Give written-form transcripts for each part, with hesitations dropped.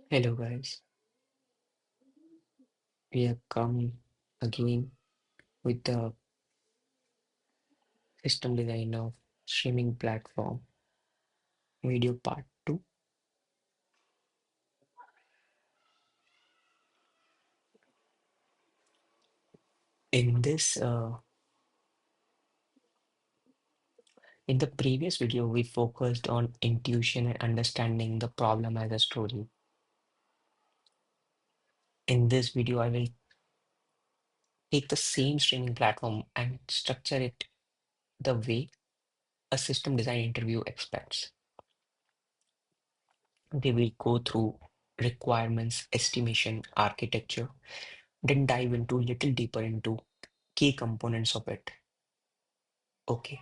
Hello guys, we have come again with the system design of streaming platform video part 2. In this in the previous video we focused on intuition and understanding the problem as a story. In this video I will take the same streaming platform and structure it the way a system design interview expects. We will go through requirements, estimation, architecture, then dive into little deeper into key components of it. Okay.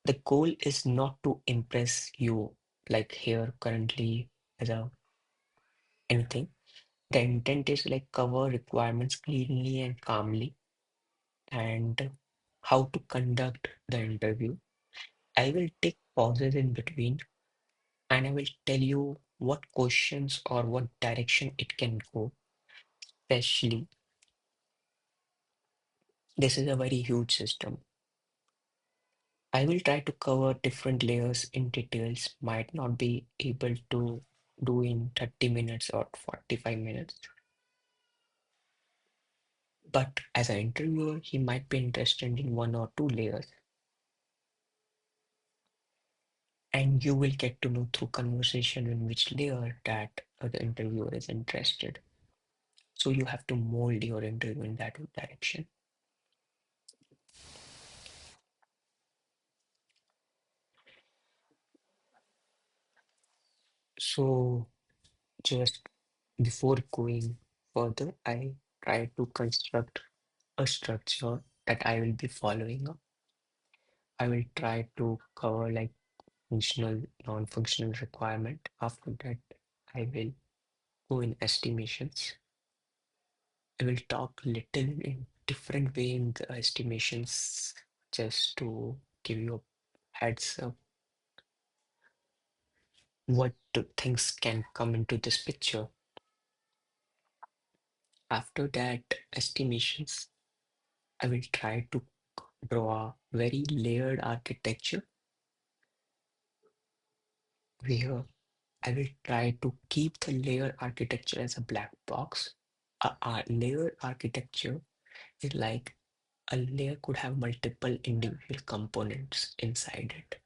The goal is not to impress you like here currently as a anything. The intent is like cover requirements cleanly and calmly and how to conduct the interview. I will take pauses in between and I will tell you what questions or what direction it can go. Especially, this is a very huge system. I will try to cover different layers in details, might not be able to do in 30 minutes or 45 minutes. But as an interviewer, he might be interested in one or two layers, and you will get to know through conversation in which layer that the interviewer is interested. So you have to mold your interview in that direction. So just before going further, I try to construct a structure that I will be following up. I will try to cover like functional, non-functional requirement. After that, I will go in estimations. I will talk little in different way in the estimations just to give you a heads up what the things can come into this picture. After that estimations, I will try to draw a very layered architecture where I will try to keep the layer architecture as a black box. A layered architecture is like a layer could have multiple individual components inside it.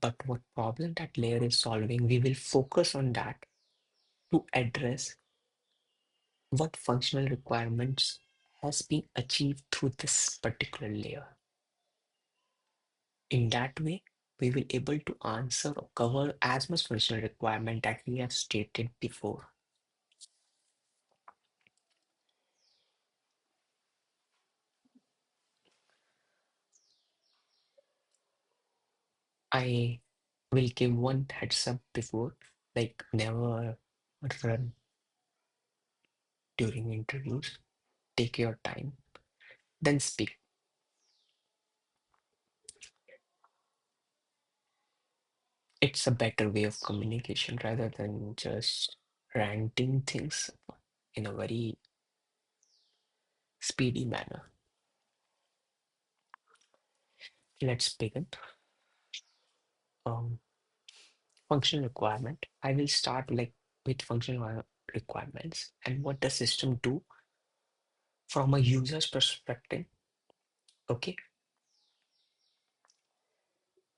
But what problem that layer is solving, we will focus on that to address what functional requirements has been achieved through this particular layer. In that way, we will able to answer or cover as much functional requirement that we have stated before. I will give one heads up before, like never run during interviews. Take your time, then speak. It's a better way of communication rather than just ranting things in a very speedy manner. Let's begin. Um, Functional requirement. I will start like with functional requirements and what the system do from a user's perspective. Okay,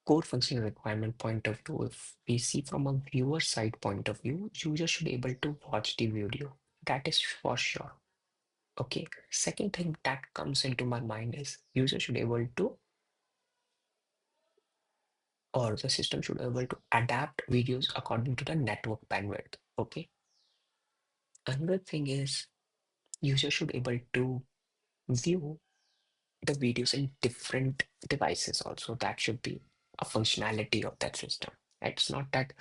core functional requirement point of view. If we see from a viewer side point of view, user should able to watch the video. That is for sure. Okay. Second thing that comes into my mind is user should able to or the system should be able to adapt videos according to the network bandwidth. Okay. Another thing is user should be able to view the videos in different devices also. That should be a functionality of that system. It's not that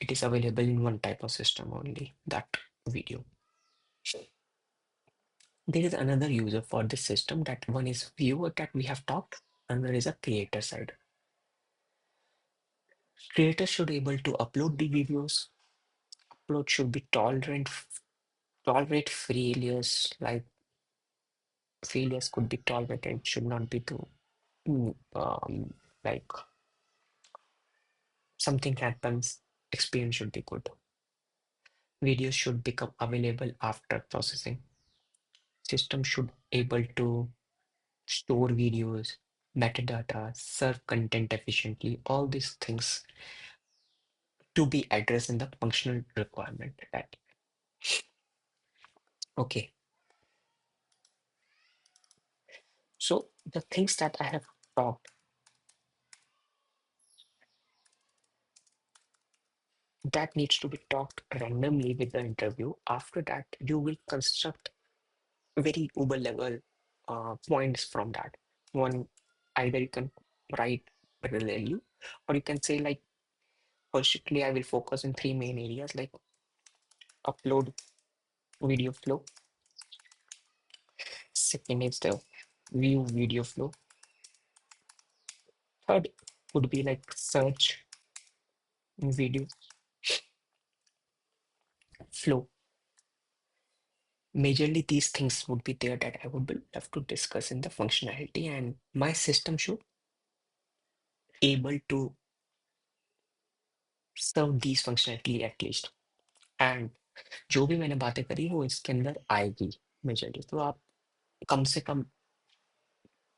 it is available in one type of system only, that video. There is another user for this system. That one is viewer that we have talked. Another is a creator side. Creators should able to upload the videos, upload should be tolerate failures, like failures could be tolerated, should not be too like something happens, experience should be good. Videos should become available after processing. System should able to store videos, metadata, serve content efficiently. All these things to be addressed in the functional requirement. That okay. So the things that I have talked that needs to be talked randomly with the interview. After that, you will construct very uber level points from that. One, either you can write parallelly, or you can say like, firstly, I will focus in three main areas like upload video flow. Second is the view video flow. Third would be like search video flow. Majorly, these things would be there that I would love to discuss in the functionality, and my system should able to serve these functionality at least. And जो भी मैंने बातें करी वो इसके अंदर आएगी majorly, तो आप कम से कम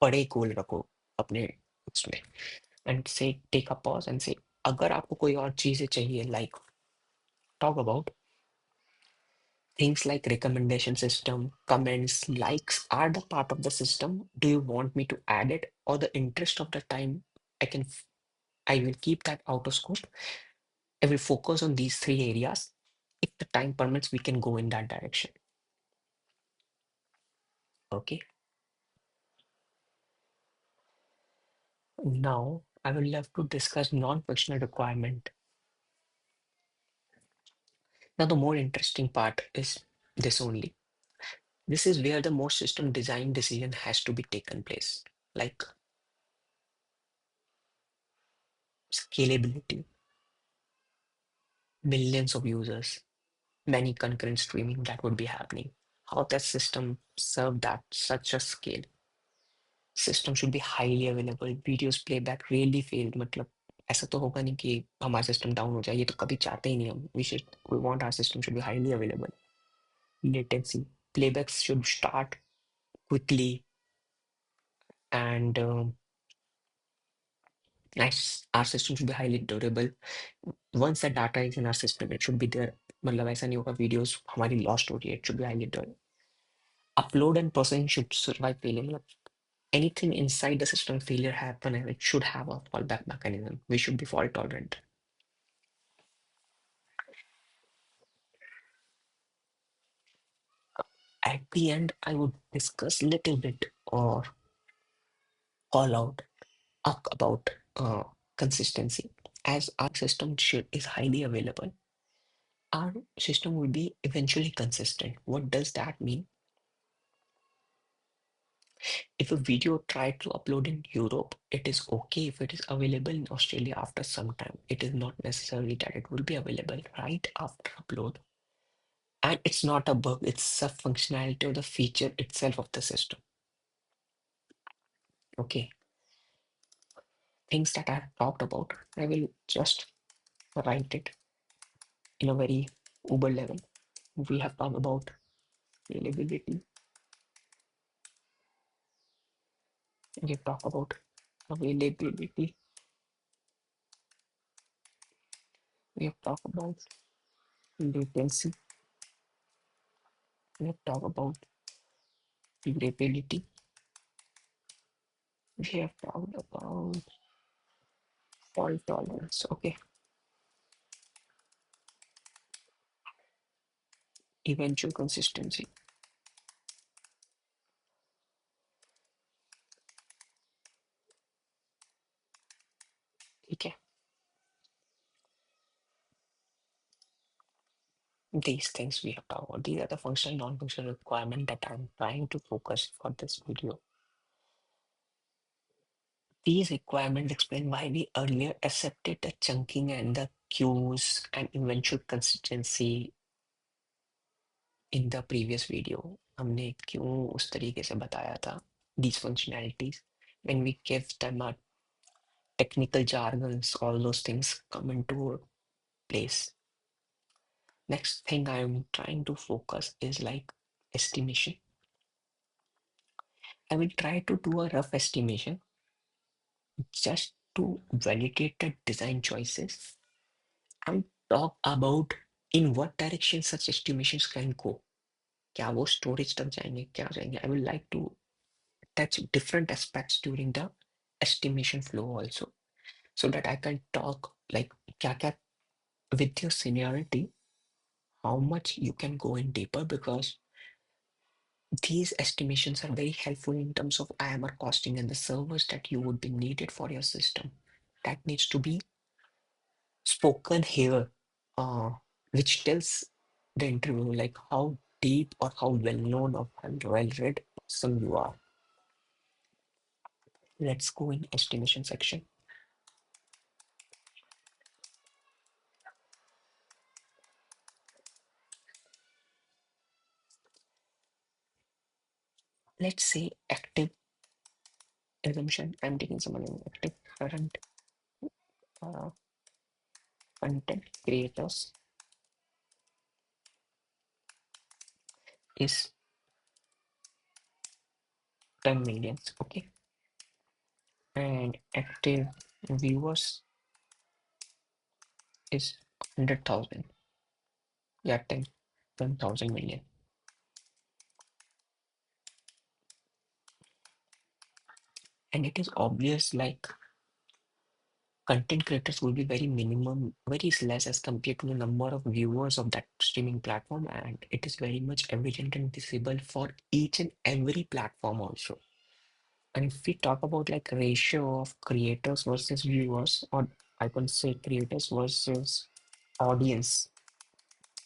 बड़े गोल रखो अपने उसमें, एंड से टेक अ पॉज एंड से अगर आपको कोई और चीजें चाहिए like talk about things like recommendation system, comments, likes are the part of the system. Do you want me to add it, or the interest of the time I can I will keep that out of scope. I will focus on these three areas. If the time permits, we can go in that direction. Okay. Now I will love to discuss non-functional requirement. Now the more interesting part is this only. This is where the more system design decision has to be taken place, like scalability, millions of users, many concurrent streaming that would be happening. How that system serve that such a scale. System should be highly available. Videos playback really failed. मतलब ऐसा तो होगा नहीं कि हमारा system down हो जाए, ये तो कभी चाहते ही नहीं हम. We want our system should be highly available. Latency. Playbacks should start quickly, and our system should be highly durable. Once the data is in our system, it should be there. मतलब ऐसा नहीं होगा videos हमारी lost हो रही है. It should be highly durable. Upload and processing should survive failure. मतलब anything inside the system failure happen, and it should have a fallback mechanism. We should be fault tolerant. At the end, I would discuss little bit or call out about consistency. As our system is highly available, our system will be eventually consistent. What does that mean? If a video tried to upload in Europe, it is okay if it is available in Australia after some time. It is not necessarily that it will be available right after upload. And it's not a bug, it's a functionality of the feature itself of the system. Okay, things that I've talked about, I will just write it in a very uber level. We have talked about scalability. We have talked about availability. We have talked about latency. We have talked about durability. We have talked about fault tolerance. Okay, eventual consistency. Okay, these things we have talked about. These are the functional, non-functional requirement that I'm trying to focus for this video. These requirements explain why we earlier accepted the chunking and the cues and eventual consistency in the previous video हमने क्यों उस तरीके से बताया था these functionalities when we give them a technical jargons, all those things come into place. Next thing I'm trying to focus is like estimation. I will try to do a rough estimation just to validate the design choices and talk about in what direction such estimations can go. क्या वो storage तक जाएंगे क्या जाएंगे? I would like to touch different aspects during the estimation flow also so that I can talk like क्या क्या with your seniority how much you can go in deeper because these estimations are very helpful in terms of IMR costing and the servers that you would be needed for your system. That needs to be spoken here, uh, which tells the interview like how deep or how well known or how well read person you are. Let's go in estimation section. Let's say active assumption. I'm taking someone in active current uh, content creators is 10 millions. Okay. And active viewers is 100,000. Yeah, 10,000 million. And it is obvious like content creators will be very minimum, very less as compared to the number of viewers of that streaming platform. And it is very much evident and visible for each and every platform also. And if we talk about like ratio of creators versus viewers, or I can say creators versus audience.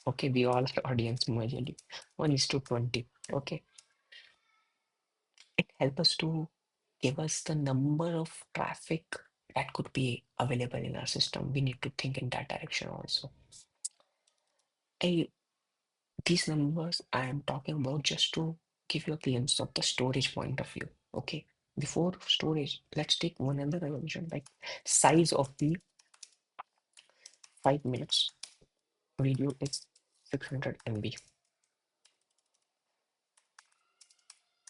Okay, we all are audience majorly. 1:20. Okay. It helps us to give us the number of traffic that could be available in our system. We need to think in that direction also. I, these numbers I am talking about just to give you a glimpse of the storage point of view. Okay. Before storage, let's take one other assumption like size of the 5 minutes video is 600 MB.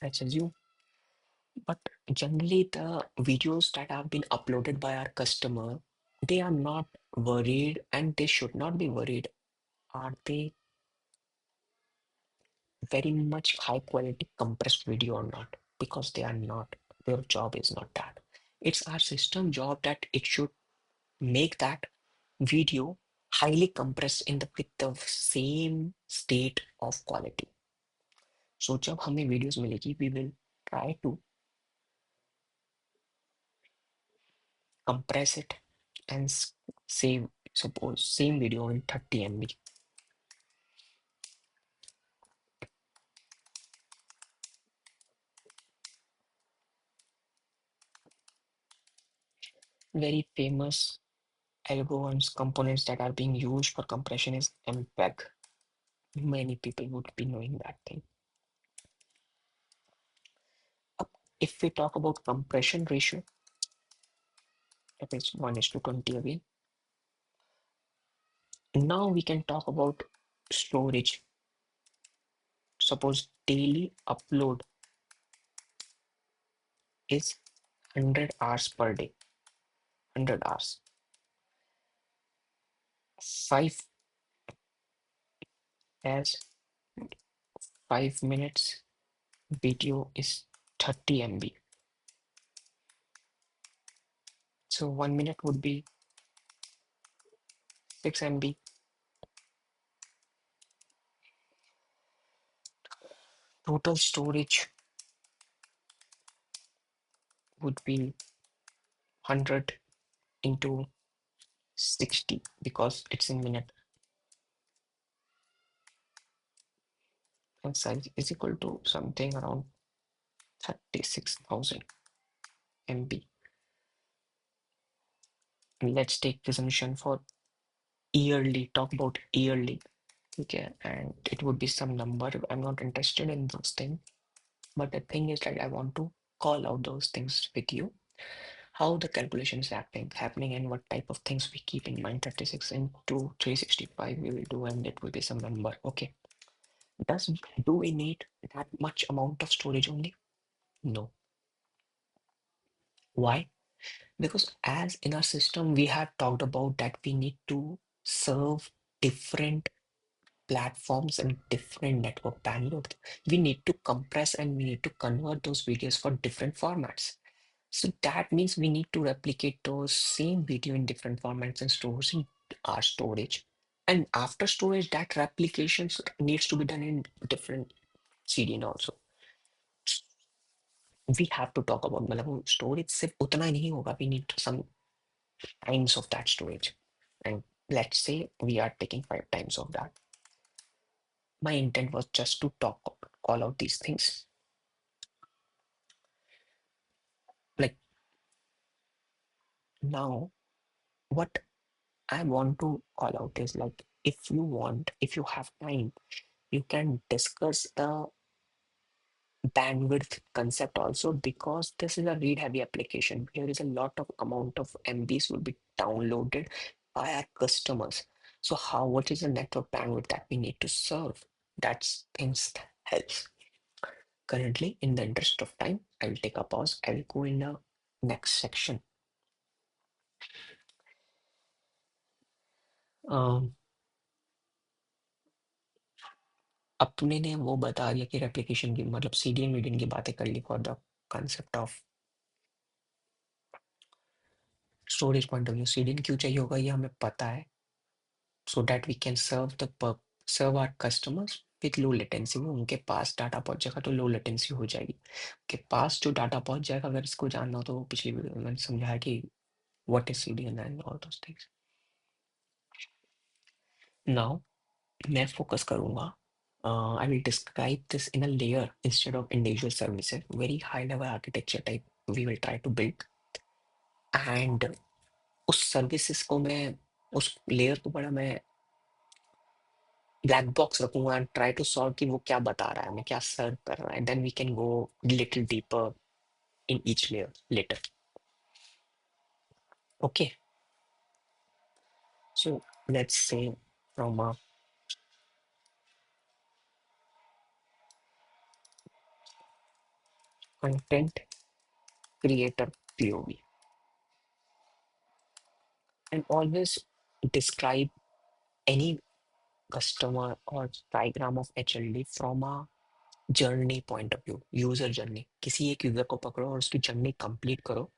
Let's assume. But generally, the videos that have been uploaded by our customer, they are not worried and they should not be worried. Are they very much high quality compressed video or not? Because they are not. Their job is not that. It's our system job that it should make that video highly compressed in the with the same state of quality. So जब हमें videos मिलेगी, we will try to compress it and save suppose same video in 30 MB. Very famous algorithms components that are being used for compression is MPEG. Many people would be knowing that thing. If we talk about compression ratio, that is 1:20 again. Now we can talk about storage. Suppose daily upload is 100 hours per day. 100 hours. 5 as 5 minutes video is 30 MB. So 1 minute would be 6 MB. Total storage would be 100 into 60 because it's in minute. And size is equal to something around 36,000 MB. And let's take presumption for yearly, talk about yearly. Okay, and it would be some number. I'm not interested in those things, but the thing is that I want to call out those things with you. How the calculation is happening, and what type of things we keep in mind. 36 into 365 we will do, and it will be some number. Okay. Does do we need that much amount of storage only? No. Why? Because as in our system, we had talked about that we need to serve different platforms and different network bandwidth. We need to compress and we need to convert those videos for different formats. So that means we need to replicate those same video in different formats and stores in our storage. And after storage, that replications needs to be done in different CDN also. We have to talk about मतलब वो storage सिर्फ उतना ही नहीं होगा. We need some times of that storage. And let's say we are taking 5 times of that. My intent was just to call out these things. Like now, what I want to call out is like if you want, if you have time, you can discuss the bandwidth concept also, because this is a read heavy application. There is a lot of amount of MBs will be downloaded by our customers. So how, what is the network bandwidth that we need to serve? That's things that helps. Currently, in the interest of time, I will take a pause. I will go in the next section. अपने ने वो बता दिया कि replication की मतलब CDN वीडीएन की बातें कर ली for the concept of storage point of view. CDN क्यों चाहिए होगा ये हमें पता है, so that we can serve our customers with low latency. वो उनके पास डाटा पहुंच जाएगा तो लो लेटेंसी हो जाएगी. के पास जो डाटा पहुंच जाएगा, अगर इसको जानना हो तो पिछली वीडियो में मैंने समझाया कि what is CDN and all those things. Now मैं फोकस करूंगा. I will describe this in a layer instead of individual services. Very high level architecture type we will try to build. And उस services को मैं, उस layer को बड़ा मैं black box रखूंगा एंड ट्राई टू सॉल्व कि वो क्या बता रहा है, हमें क्या सर्व कर रहा है. Then we can go little deeper in each layer later. Okay, so let's say from a content creator POV, and always describe any customer or diagram of HLD from a journey point of view, user journey. किसी एक user को पकड़ो और उसकी journey complete करो.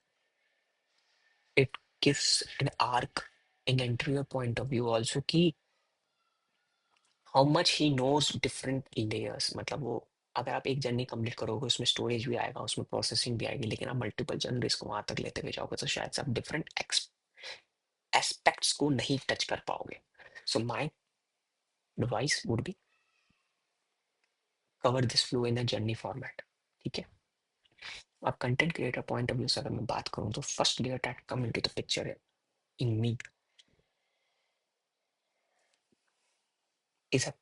It gives an arc in interviewer point of view also कि how much he knows different layers. मतलब वो अगर आप एक जर्नी कंप्लीट करोगे उसमें स्टोरेज भी आएगा, उसमें प्रोसेसिंग भी आएगी, लेकिन आप मल्टीपल जर्नीज को वहां तक लेते हुए जाओगे तो शायद से आप डिफरेंट एस्पेक्ट्स को नहीं टच कर पाओगे. So my advice would be cover this flow in a journey format. ठीक है. अब content creator point of view से अगर मैं बात करूं तो first layer that come into the picture in me is a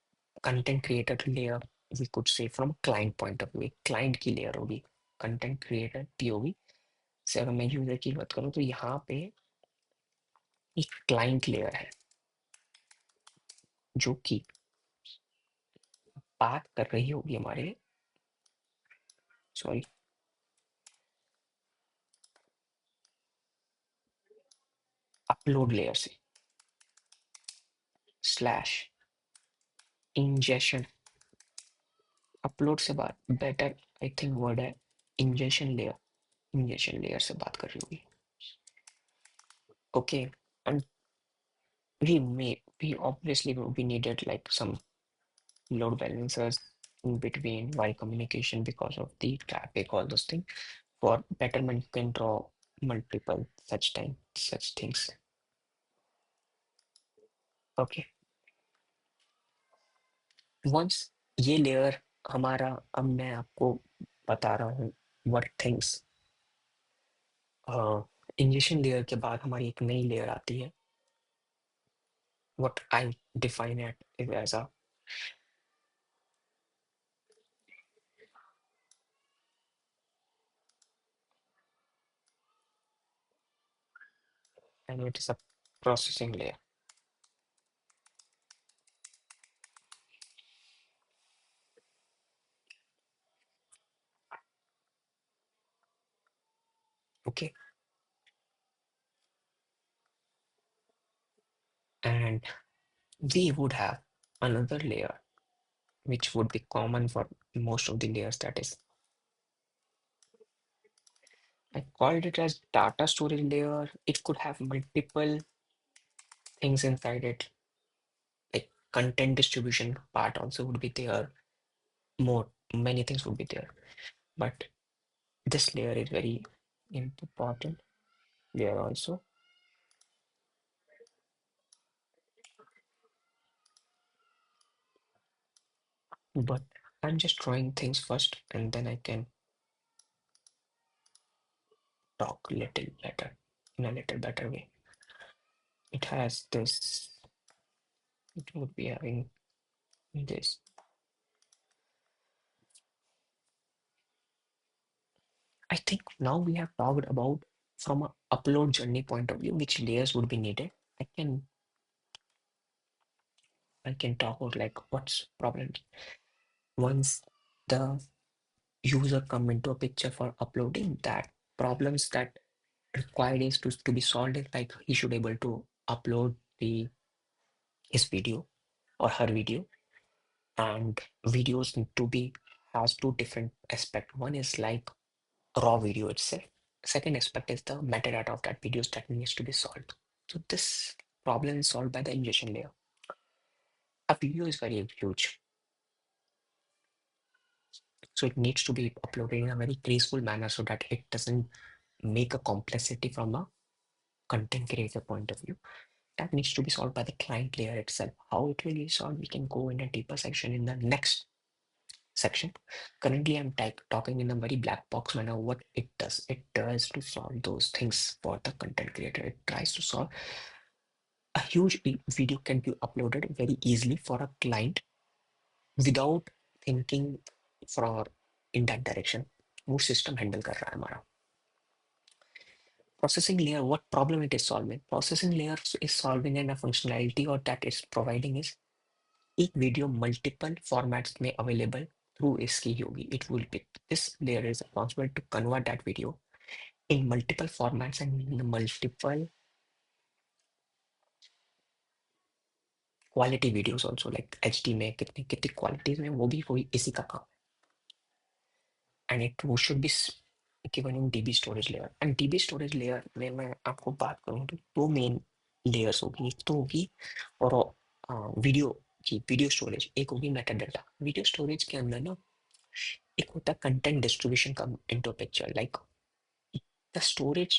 content creator layer, we could say from client point of view. Client की लेयर होगी कंटेंट क्रिएटर POV से. अगर मैं यूजर की बात करूं तो यहाँ पे एक क्लाइंट लेयर है जो कि बात कर रही होगी हमारे, सॉरी, अपलोड लेयर से स्लैश इंजेशन. अपलोड से बात बेटर आई थिंक वर्ड है, इंजेशन लेयर. इंजेशन लेयर से बात कर रही होगी. Okay. And we obviously we needed like some load balancers in between while communication because of the traffic, all those things. For betterment, you can draw multiple such things. Okay. Once ये layer हमारा, अब मैं आपको बता रहा हूँ what things. Injection layer के बाद हमारी एक नई लेयर आती है what I define it is as a, and it is a processing layer. Okay. And we would have another layer which would be common for most of the layers, that is, I called it as data storage layer. It could have multiple things inside it, like content distribution part also would be there, more many things would be there. But this layer is very important layer also. But I'm just drawing things first and then I can talk little better in a little better way. It has this, it would be having this. I think now we have talked about from a upload journey point of view, which layers would be needed. I can I can talk about like what's problems. Once the user come into a picture for uploading, that problems that required is to be solved is like he should able to upload the his video or her video, and videos need to be has two different aspect. One is like raw video itself. Second aspect is the metadata of that videos that needs to be solved. So this problem is solved by the ingestion layer. A video is very huge, so it needs to be uploaded in a very graceful manner so that it doesn't make a complexity from a content creator point of view. That needs to be solved by the client layer itself. How it will be solved, we can go in a deeper section in the next section. Currently, I'm talking in a very black box manner what it does. It does to solve those things for the content creator. It tries to solve a huge video can be uploaded very easily for a client without thinking for in that direction. वो system handle कर रहा है हमारा processing layer. What problem it is solving? Processing layer is solving and a functionality or that is providing is एक video multiple formats में available through इसकी होगी. It will be this layer is responsible to convert that video in multiple formats and multiple quality videos also like HD में कितनी कितनी qualities में वो भी कोई इसी का काम. एंड इट वो should be given in DB storage layer. And DB storage layer में मैं आपको बात करूँ तो दो मेन लेयर्स होगी. एक तो होगी और वीडियो की वीडियो स्टोरेज, एक होगी मेटा डाटा. वीडियो स्टोरेज के अंदर ना एक होता है content distribution come into picture, like the storage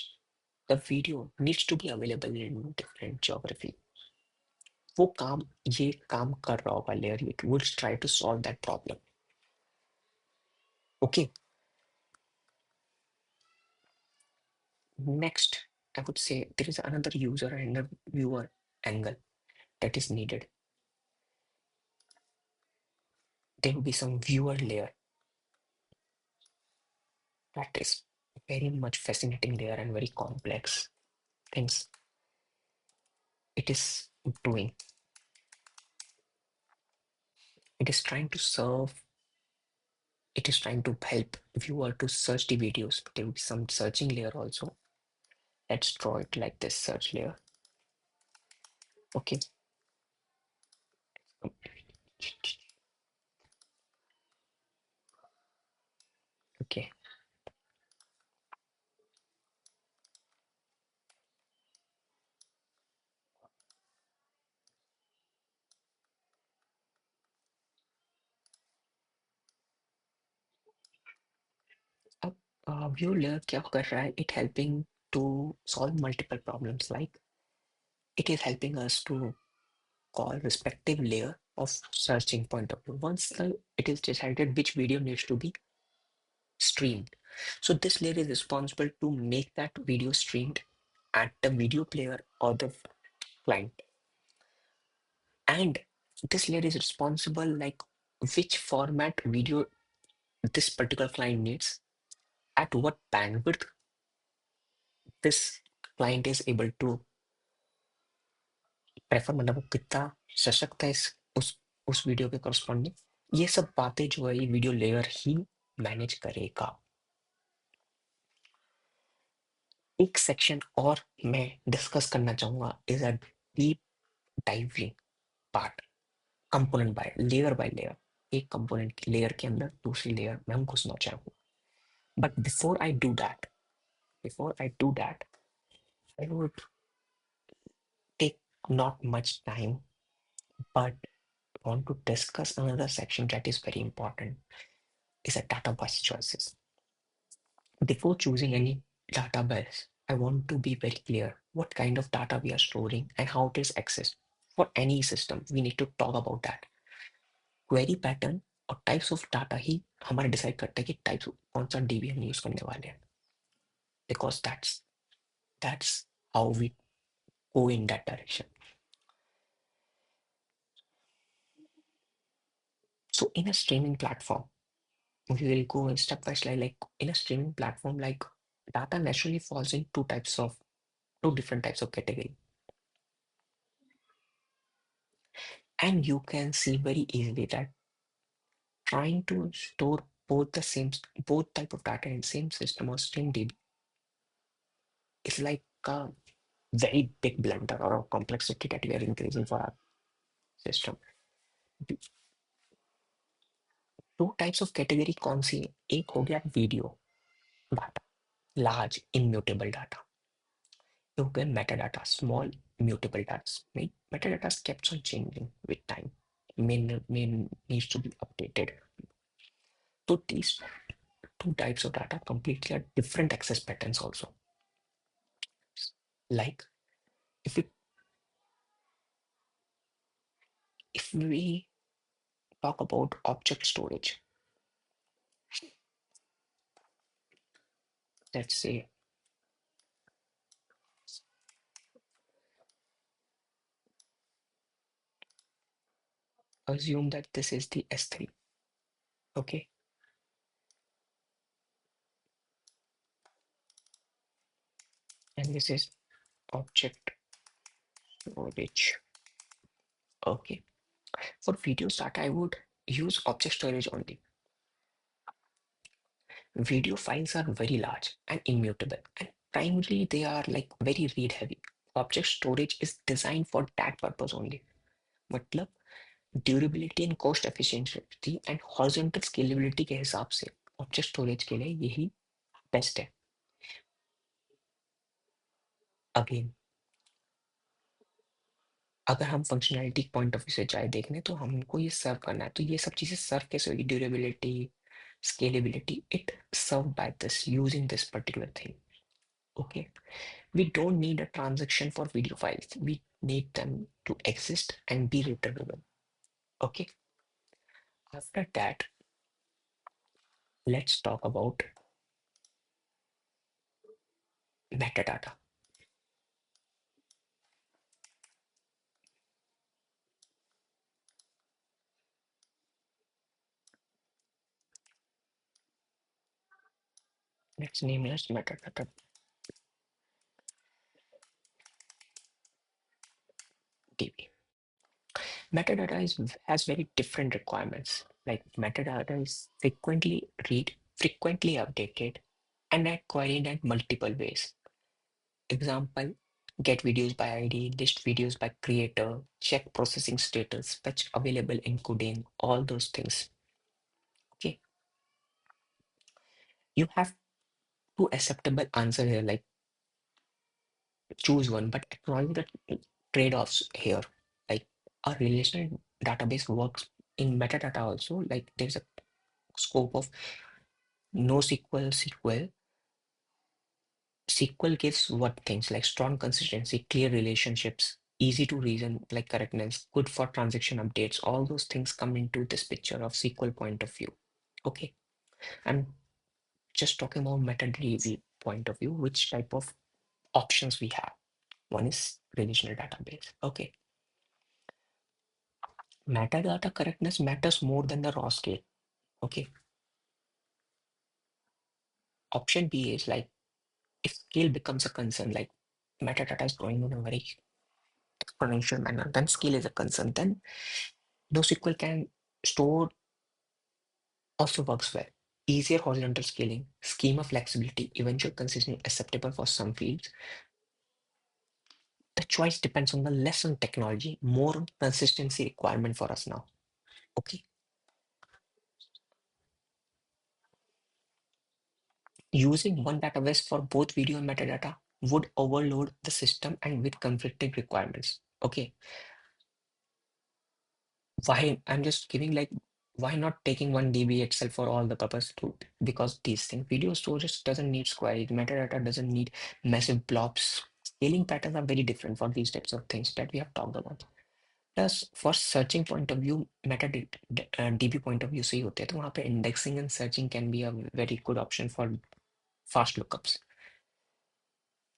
the video needs to be available in different geography. वो काम ये काम कर रहा होगा layer, it will try to solve that problem. Okay. Next, I would say there is another user and a viewer angle that is needed. There will be some viewer layer that is very much fascinating layer and very complex things it is doing. It is trying to serve, it is trying to help viewer to search the videos. There will be some searching layer also. Let's draw it like this search layer. Okay. Okay. अब view layer क्या कर रहा है? It helping to solve multiple problems, like it is helping us to call respective layer of searching point of view. Once it is decided which video needs to be streamed, so this layer is responsible to make that video streamed at the video player or the client. And this layer is responsible like which format video this particular client needs, at what bandwidth this client is able to prefer, मतलब वो कितना सशक्त है उस video के corresponding. ये सब बातें जो है ये वीडियो लेयर ही मैनेज करेगा। एक सेक्शन और मैं डिस्कस करना चाहूंगा is a deep diving part, component by layer. एक कंपोनेंट लेयर के अंदर दूसरी लेयर में हम घुसना चाहूंगा। But before I do that I would take not much time, but want to discuss another section that is very important, is a database choices. Before choosing any database, I want to be very clear what kind of data we are storing and how it is accessed. For any system, we need to talk about that. Query pattern और types of data ही हमारे decide करते हैं कि types कौन सा DB हम use करने वाले हैं, because that's how we go in that direction. So in a streaming platform, we will go in step by step. Like in a streaming platform, like data naturally falls in two different types of category, and you can see very easily that trying to store both type of data in same system or same DB is like a very big blunder or a complexity that we are increasing for our system. Two types of category कौन सी है? एक हो गया video data, large immutable data. You get metadata, small mutable data. Metadata keeps on changing with time. May needs to be updated. So these two types of data completely are different access patterns also. Like if we talk about object storage, let's say assume that this is the S3, okay? And this is object storage, okay? For video data, I would use object storage only. Video files are very large and immutable, and primarily they are like very read heavy. Object storage is designed for that purpose only. मतलब durability and cost efficiency and horizontal scalability के हिसाब से object storage के लिए यही best है। Again अगर हम फंक्शनैलिटी पॉइंट ऑफ व्यू से जाए देखने तो हमको ये सर्व करना है, तो ये सब चीजें सर्व कैसे होगी? Durability, scalability, it served by this using this particular thing. Okay, we don't need a transaction for video files. We need them to exist and be returnable. Okay, after that, let's talk about metadata. Let's name it as metadata DB. Has very different requirements. Like metadata is frequently read, frequently updated, and queried in multiple ways. Example, get videos by ID, list videos by creator, check processing status, fetch available encoding, all those things. Okay, you have two acceptable answer here, like choose one, but acknowledge the trade-offs here. Like a relational database works in metadata also, like there's a scope of NoSQL, SQL. SQL gives what things like strong consistency, clear relationships, easy to reason, like correctness, good for transaction updates. All those things come into this picture of SQL point of view. Okay, I'm just talking about MetaDB point of view, which type of options we have. One is relational database. Okay, Metadata correctness matters more than the raw scale. Okay. Option B is like if scale becomes a concern, like metadata is growing in a very exponential manner, then scale is a concern. Then NoSQL can store also works well. Easier horizontal scaling, schema flexibility, eventual consistency acceptable for some fields. The choice depends on the less on technology, more on consistency requirement for us now. Okay. Using one database for both video and metadata would overload the system and with conflicting requirements. Okay. Why I'm just giving like why not taking one DB itself for all the purpose to because these things video storage doesn't need queries, metadata doesn't need massive blobs. Scaling patterns are very different for these types of things that we have talked about. Plus for searching point of view, DB point of view से ही होते हैं तो वहाँ पे indexing and searching can be a very good option for fast lookups.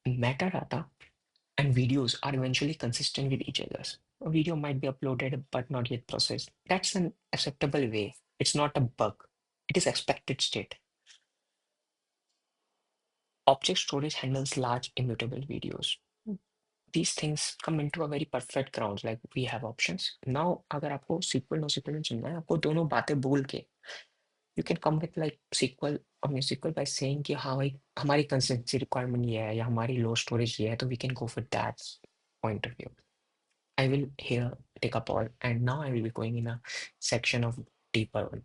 Metadata and videos are eventually consistent with each other. A video might be uploaded but not yet processed. That's an acceptable way. It's not a bug. It is expected state. Object storage handles large immutable videos. These things come into a very perfect grounds. Like we have options. Now, अगर आपको SQL NoSQL में चुनना है, आपको दोनों बातें बोल के you can come with like SQL or NoSQL by saying कि हाँ भाई हमारी consistency requirement ये है या हमारी low storage ये है तो we can go for that point of view. I will here take a pause and now I will be going in a section of deeper one.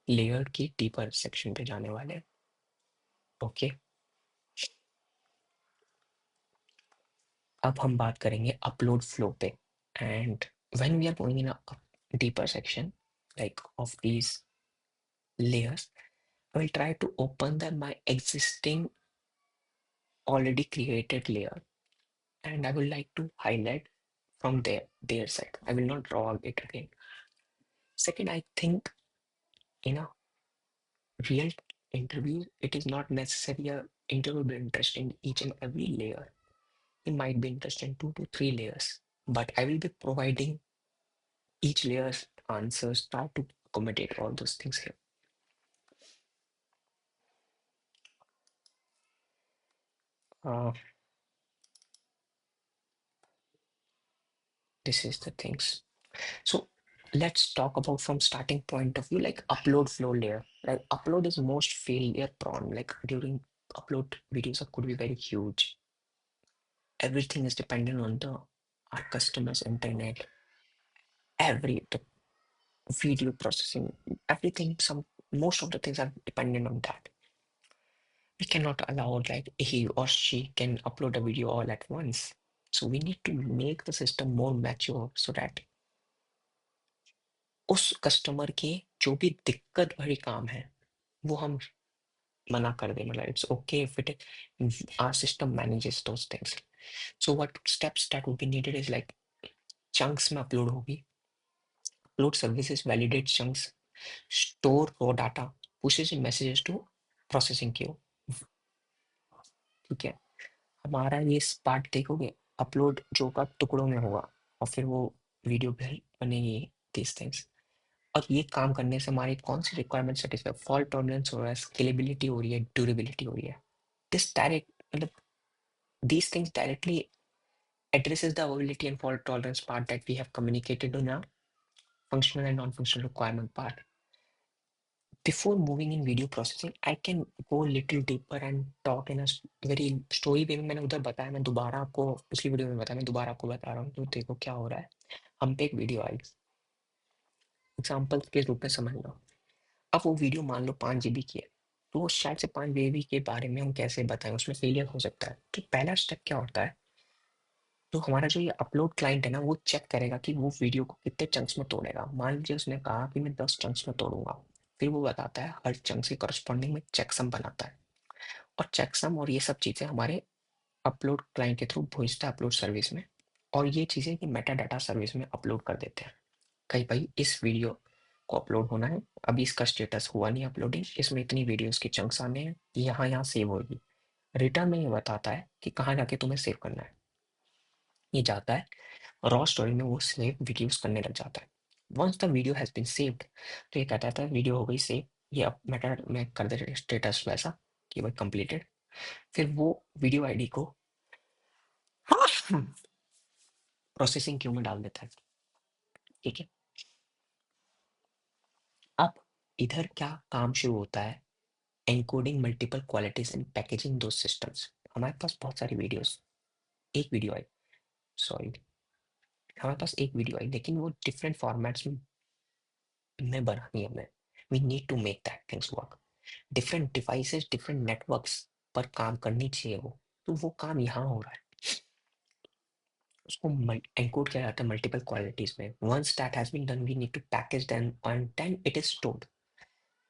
Layered की deeper section पे जाने वाले हैं. Okay. अब हम बात करेंगे upload flow पे. And when we are going in a deeper section like of these layers, I will try to open my existing already created layer and I would like to highlight from their side. I will not draw it again. Second, I think in a real interview, it is not necessary a interview will be interested in each and every layer. It might be interested in 2 to 3 layers, but I will be providing each layer's answers, try to accommodate all those things here. This is the things. So let's talk about from starting point of view, like upload flow layer. Like upload is most failure prone. Like during upload videos could be very huge. Everything is dependent on the our customers' internet. The video processing, everything. Most of the things are dependent on that. We cannot allow like he or she can upload a video all at once. So we need to make the system more mature so that उस customer के जो भी दिक्कत भरे काम है वो हम मना कर दें मतलब it's okay if our system manages those things. So what steps that would be needed is like chunks में upload होगी, upload services validate chunks, store raw data, pushes messages to processing queue. ठीक है, हमारा ये part देखोगे upload जो का टुकड़ों में होगा और फिर वो वीडियो बनेगी these things. और ये काम करने से हमारी कौन सी रिक्वायरमेंट सेटिस्फाई फॉल्ट टॉलरेंस हो रहा है स्केलेबिलिटी हो रही है ड्यूरेबिलिटी हो रही है दिस डायरेक्ट मतलब these things directly addresses the availability and fault tolerance part that we have communicated in our functional and non-functional requirement part. Before moving in video processing, I can go little deeper and talk in a very story way में मैंने उधर बताया मैं दोबारा आपको पिछली video में बताया मैं दोबारा आपको बता रहा हूँ तो देखो क्या हो रहा है हम पे एक वीडियो आई एग्जाम्पल के रूप में समझ लो अब वो वीडियो मान लो 5 GB की है तो वो शायद से 5 GB के बारे में हम कैसे बताएं उसमें फेलियर हो सकता है तो पहला स्टेप क्या होता है तो हमारा जो ये अपलोड क्लाइंट है ना वो चेक करेगा कि वो वीडियो को कितने चंक्स में तोड़ेगा मान लीजिए उसने कहा कि मैं 10 चंक्स में तोड़ूंगा फिर वो बताता है हर चंक से करस्पॉन्डिंग में चेकसम बनाता है और चेकसम और ये सब चीज़ें हमारे अपलोड क्लाइंट के थ्रू भेजता है अपलोड सर्विस में और ये चीज़ें कि मेटा डाटा सर्विस में अपलोड कर देते हैं कहीं भाई इस वीडियो को अपलोड होना है अभी इसका स्टेटस हुआ नहीं अपलोडिंग इसमें इतनी वीडियोस के चंक्स आने हैं यहाँ यहाँ सेव होगी रिटर्न में ये बताता है कि कहाँ जाके तुम्हें सेव करना है ये जाता है रॉ स्टोरेज में वो सेव वीडियोस करने लग जाता है। Once the video has been saved, तो ये कहता था वीडियो हो गई सेव, ये अब मेटा में कर दे स्टेटस वैसा कि भाई कंप्लीटेड। फिर वो वीडियो आईडी को प्रोसेसिंग क्यू में डाल देता है। ठीक है, अब इधर क्या काम शुरू होता है, encoding multiple qualities and packaging दो सिस्टम्स। हमारे पास बहुत सारी वीडियोस, एक वीडियो आई, सॉरी, हमारे पास एक वीडियो आई लेकिन वो डिफरेंट फॉर्मेट्स में बनानी है हमें। We need to make that things work. Different devices different networks पर काम करनी चाहिए वो, तो वो काम यहाँ हो रहा है। उसको एनकोड किया जाता है मल्टीपल क्वालिटीज में। Once that has been done we need to package then and then it is stored.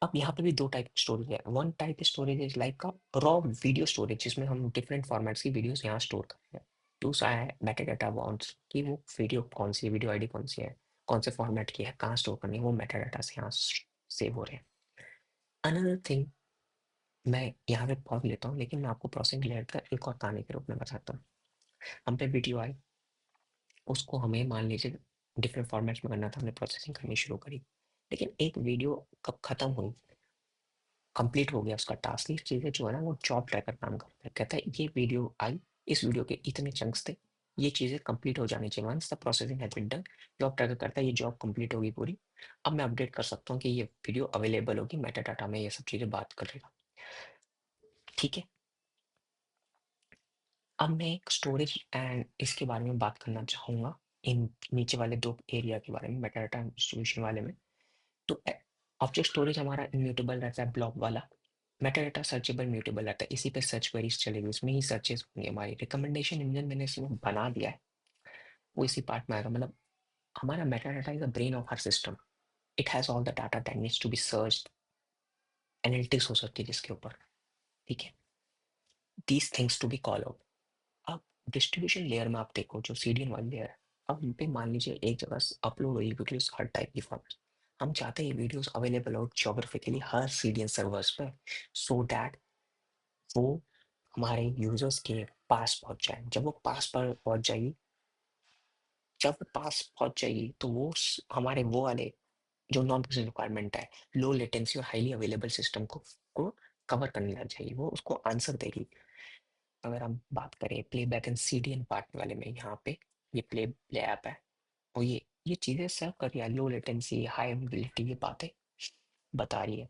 अब यहाँ पे भी दो टाइप की स्टोरेज है। One type storage is like का रॉ वीडियो स्टोरेज, जिसमें हम डिफरेंट फॉर्मेट्स की वीडियोस यहाँ स्टोर करते हैं। दूसरा है मेटा डाटा वाउंट्स, कि वो वीडियो कौन सी है, वीडियो आईडी कौन सी है, कौन से फॉर्मेट की है, कहाँ स्टोर करनी है, वो मेटा डाटा से यहाँ सेव हो रहे हैं। अनदर थिंग, मैं यहाँ पे पॉज लेता हूँ लेकिन मैं आपको प्रोसेसिंग लेयर का एक और कहानी के रूप में बताता हूँ। हम पे वीडियो आई, उसको हमें मान लीजिए डिफरेंट फॉर्मेट्स में करना था, हमने प्रोसेसिंग करनी शुरू करी, लेकिन एक वीडियो कब खत्म हुई, कंप्लीट हो गया उसका टास्क। ये चीज़ें जो है ना वो जॉब ट्रैकर काम करता है, कहता है ये वीडियो आई, इस वीडियो के इतने चंक्स थे, ये चीज़ें कंप्लीट हो जानी चाहिए। Once the processing has been done, job tracker करता है ये जॉब कंप्लीट होगी पूरी, अब मैं अपडेट कर सकता हूँ कि ये वीडियो अवेलेबल होगी मेटा डाटा में, ये सब चीज़ें बात करेगा। ठीक है, अब मैं एक स्टोरेज एंड इसके बारे में बात करना चाहूँगा, इन नीचे वाले दो एरिया के बारे में, मेटा डाटा डिस्ट्रीब्यूशन वाले में। तो ऑब्जेक्ट स्टोरेज हमारा इम्यूटेबल रहता है, ब्लॉक वाला। मेटा डाटा सर्चेबल म्यूटेबल रहता है, इसी पे सर्च क्वेरीज चलेगी, उसमें ही सर्चेस होंगे। हमारी रिकमेंडेशन इंजन मैंने इसमें बना दिया है, वो इसी पार्ट में आएगा। मतलब हमारा meta data is the brain of our system, it has all the data that needs to be searched, analytics हो सकती है जिसके ऊपर। ठीक है, these things to be call out. अब डिस्ट्रीब्यूशन लेयर में आप देखो, जो सीडीएन वाली लेयर है, अब इन पे मान लीजिए एक जगह अपलोड हुई वीडियोस हर टाइप की फॉर्मेट, हम चाहते हैं ये वीडियोस अवेलेबल हो ज्योग्राफिकली हर सीडीएन सर्वर्स पे, सो दैट वो हमारे यूजर्स के पास पहुंच जाए। जब वो पास पर पहुंच जाएगी, जब वो पास पहुंच जाएगी तो वो हमारे वो वाले जो नॉन बिजनेस रिक्वायरमेंट है, लो लेटेंसी और हाईली अवेलेबल सिस्टम को कवर करने लग जाएगी, वो उसको आंसर देगी। अगर हम बात करें प्लेबैक एंड सीडीएन पार्ट वाले में, यहाँ पे ये प्ले ऐप है और ये चीज़ें सर्व कर रही है, लो लेटेंसी हाई अवेलेबिलिटी, ये बातें बता रही है।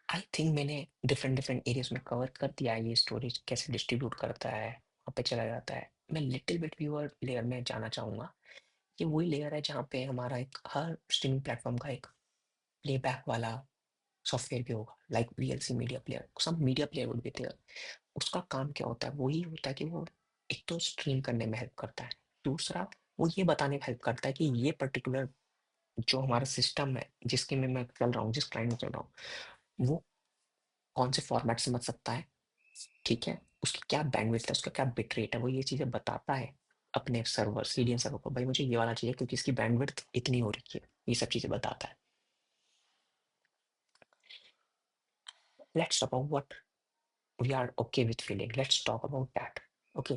आई थिंक मैंने डिफरेंट डिफरेंट एरियाज में कवर कर दिया है, ये स्टोरेज कैसे डिस्ट्रीब्यूट करता है, वहाँ पे चला जाता है। मैं लिटिल बिट व्यूअर लेयर में जाना चाहूँगा। ये वही लेयर है जहाँ पे हमारा एक हर स्ट्रीमिंग प्लेटफॉर्म का एक प्लेबैक वाला सॉफ्टवेयर भी होगा, लाइक वीएलसी मीडिया प्लेयर, सब media player would be there. उसका काम क्या होता है, वही होता है कि वो एक तो स्ट्रीम करने में हेल्प करता है, दूसरा वो ये बताने में हेल्प करता है कि ये पर्टिकुलर जो हमारा सिस्टम है जिसके में मैं चल रहा हूँ, जिस क्लाइंट में चल रहा हूँ, वो कौन से फॉर्मेट समझ सकता है। ठीक है, उसकी क्या बैंडविड्थ है, उसका क्या बिट रेट है, वो ये चीज़ें बताता है अपने सर्वर सीडीएन सर्वर को, भाई मुझे ये वाला चाहिए क्योंकि इसकी बैंडविड्थ इतनी हो रही है, ये सब चीज़ें बताता है। Let's talk about what we are okay with feeling, let's talk about that. Okay,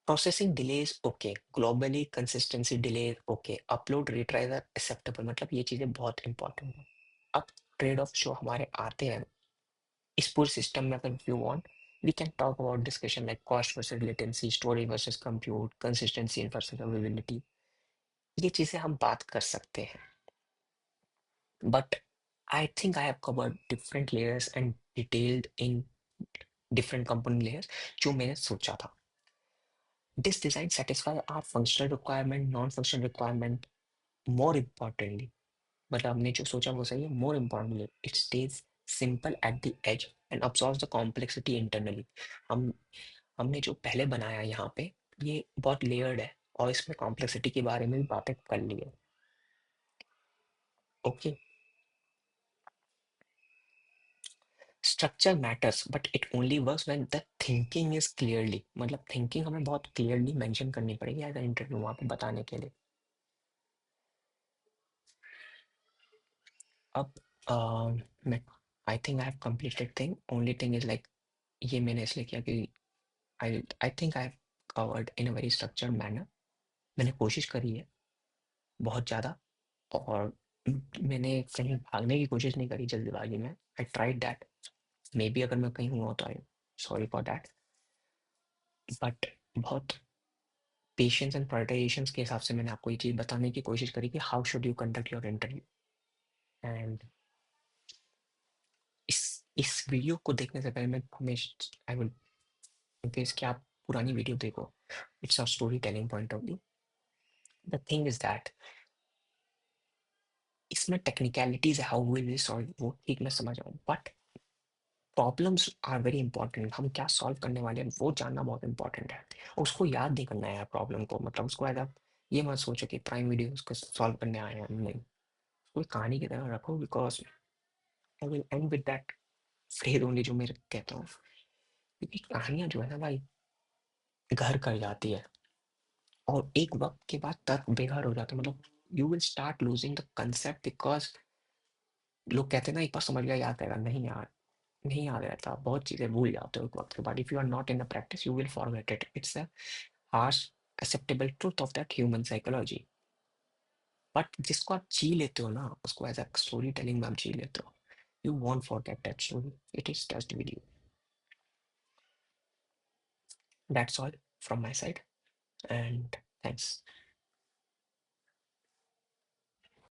processing delays okay, globally consistency delay okay, upload retries are acceptable, मतलब ये चीज़ें बहुत इंपॉर्टेंट है। अब ट्रेड ऑफ जो हमारे आते हैं इस पूरे सिस्टम में, अगर you want we can talk about discussion like cost versus latency, storage versus compute, consistency versus availability, ये चीज़ें हम बात कर सकते हैं। But I think I have covered different layers and detailed in different component layers जो मैंने सोचा था। This design satisfy our functional requirement, non functional requirement, more importantly, मतलब हमने जो सोचा वो सही है, more importantly it stays simple at the edge and absorbs the complexity internally. हम हमने जो पहले बनाया यहाँ पे, ये बहुत लेयर्ड है और इसमें कॉम्प्लेक्सिटी के बारे में भी बातें कर ली है। Okay, structure matters but it only works when the thinking is clearly, मतलब थिंकिंग हमें बहुत क्लियरली मेंशन करनी पड़ेगी एज इंटरव्यू वहाँ पे बताने के लिए। अब मैं आई think I have completed thing, only thing is like, ये मैंने इसलिए किया कि आई think I covered in a very structured manner. मैंने कोशिश करी है बहुत ज़्यादा, और मैंने कहीं भागने की कोशिश नहीं करी जल्दबाजी में। I tried that. May be अगर मैं कहीं हुआ तो आई सॉरी फॉर दैट, बट बहुत पेशेंस एंड प्रायोरिटाइजेशंस के हिसाब से मैंने आपको ये चीज़ बताने की कोशिश करी कि how should you conduct your interview. And इस वीडियो को देखने से पहले मैं हमेशा आई विल इनकेस कि आप पुरानी वीडियो देखो, it's a story telling point of view. The thing is that इसमें टेक्निकलिटीज है, हाउ विल वी सॉल्व, वो ठीक मैं समझ रहा हूँ, but problems are very important. हम क्या सॉल्व करने वाले हैं वो जानना बहुत इंपॉर्टेंट है। उसको याद नहीं करना है प्रॉब्लम को, मतलब उसको ऐसा ये मत सोचो कि प्राइम वीडियो उसको सॉल्व करने आए हैं, नहीं। उसको एक कहानी की तरह रखो, because I will and with that phrase only जो मैं कहता हूँ, क्योंकि कहानियां जो है ना भाई घर कर जाती है, और एक वक्त के बाद तर्क बेघर हो जाता है। मतलब you will start losing the concept, because लोग कहते हैं ना एक बार समझ गया याद रहेगा, नहीं यार, नहीं याद रहता, बहुत चीजें भूल जाते हो एक वक्त के बाद। If you are not in the practice you will forget it. It's a harsh acceptable truth of that human psychology. But जिसको आप जी लेते हो ना, उसको एज अ स्टोरी टेलिंग में आप जी लेते हो, you want forget that story, it is just with you. That's all from my side, and thanks.